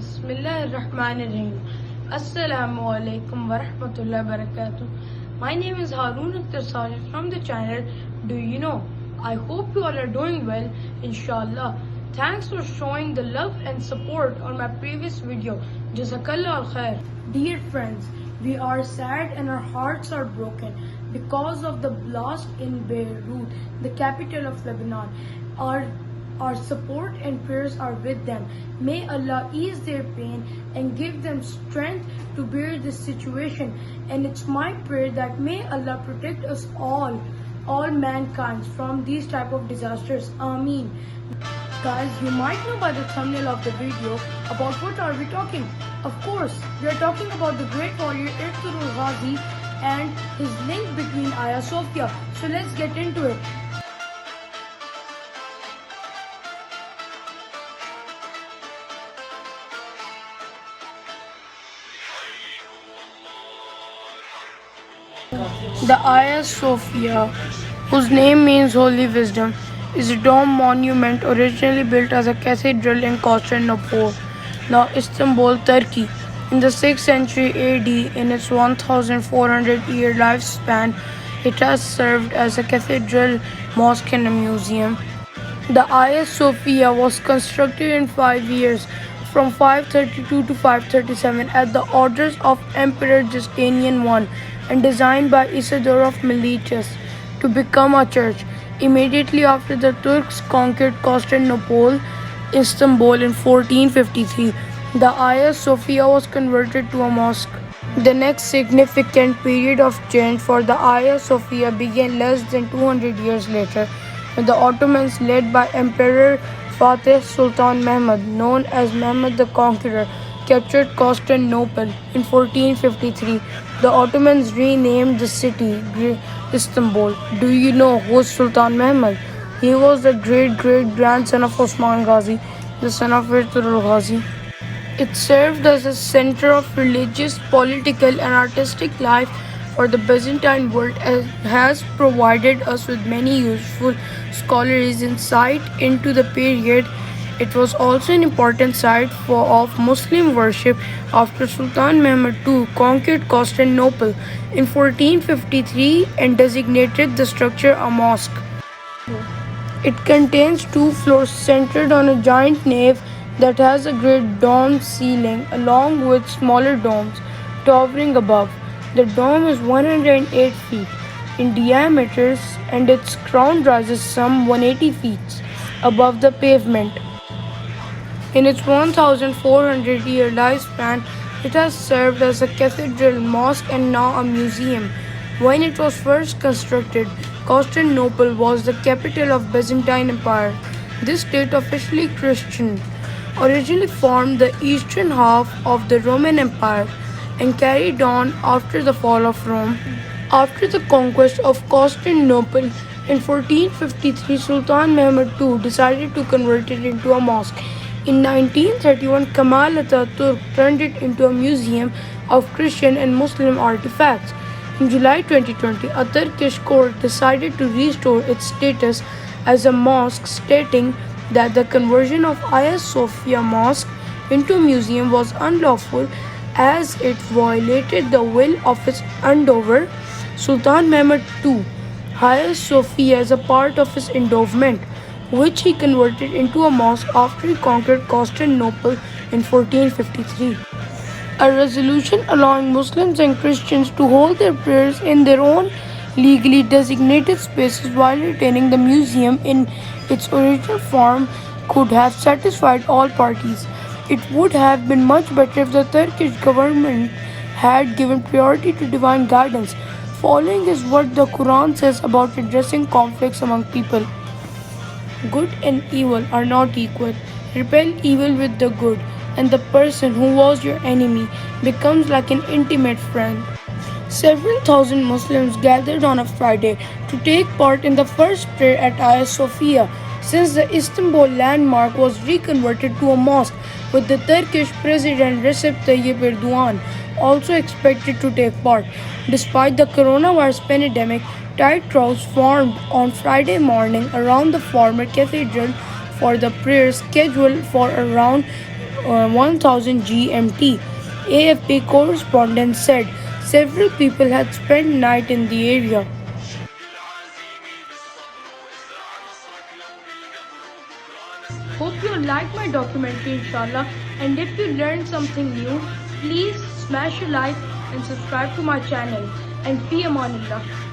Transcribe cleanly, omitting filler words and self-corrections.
Bismillahirrahmanirrahim. Assalamu alaikum wa rahmatullahi wa barakatuh. My name is Haroon Akhtar Sajid from the channel Do You Know? I hope you all are doing well, inshallah. Thanks for showing the love and support on my previous video. Jazakallah al khair. Dear friends, we are sad and our hearts are broken because of the blast in Beirut, the capital of Lebanon. Our support and prayers are with them. May Allah ease their pain and give them strength to bear this situation. And it's my prayer that may Allah protect us all mankind from these type of disasters. Ameen. Guys, you might know by the thumbnail of the video about what are we talking. Of course, we are talking about the great warrior Ertugrul Ghazi and his link between Hagia Sophia. So let's get into it. The Hagia Sophia, whose name means holy wisdom, is a dome monument originally built as a cathedral in Constantinople, now Istanbul, Turkey. In the 6th century AD, in its 1,400-year lifespan, it has served as a cathedral, mosque and a museum. The Hagia Sophia was constructed in 5 years, from 532 to 537 at the orders of Emperor Justinian I and designed by Isidore of Miletus to become a church. Immediately after the Turks conquered Constantinople, Istanbul in 1453, the Hagia Sophia was converted to a mosque. The next significant period of change for the Hagia Sophia began less than 200 years later, when the Ottomans, led by Emperor Fatih Sultan Mehmed, known as Mehmed the Conqueror, captured Constantinople in 1453. The Ottomans renamed the city Istanbul. Do you know who is Sultan Mehmed? He was the great-great-grandson of Osman Ghazi, the son of Ertugrul Ghazi. It served as a center of religious, political and artistic life for the Byzantine world and has provided us with many useful scholarly insight into the period. It was also an important site of Muslim worship after Sultan Mehmed II conquered Constantinople in 1453 and designated the structure a mosque. It contains 2 floors centered on a giant nave that has a great domed ceiling along with smaller domes towering above. The dome is 108 feet in diameter and its crown rises some 180 feet above the pavement. In its 1,400-year lifespan, it has served as a cathedral, mosque and now a museum. When it was first constructed, Constantinople was the capital of Byzantine Empire. This state, officially Christian, originally formed the eastern half of the Roman Empire and carried on after the fall of Rome. After the conquest of Constantinople in 1453, Sultan Mehmed II decided to convert it into a mosque. In 1931, Kemal Atatürk turned it into a museum of Christian and Muslim artifacts. In July 2020, a Turkish court decided to restore its status as a mosque, stating that the conversion of Hagia Sophia Mosque into a museum was unlawful as it violated the will of its endower, Sultan Mehmed II. Hagia Sophia is a part of his endowment, which he converted into a mosque after he conquered Constantinople in 1453. A resolution allowing Muslims and Christians to hold their prayers in their own legally designated spaces while retaining the museum in its original form could have satisfied all parties. It would have been much better if the Turkish government had given priority to divine guidance. Following is what the Quran says about addressing conflicts among people. Good and evil are not equal. Repel evil with the good, and the person who was your enemy becomes like an intimate friend. Several thousand Muslims gathered on a Friday to take part in the first prayer at Hagia Sophia, since the Istanbul landmark was reconverted to a mosque, with the Turkish President Recep Tayyip Erdogan also expected to take part. Despite the coronavirus pandemic, tight crowds formed on Friday morning around the former cathedral for the prayer scheduled for around 1000 GMT. AFP correspondent said several people had spent night in the area. Hope you like my documentary, inshallah. And if you learned something new, please smash a like and subscribe to my channel. And fi amanillah.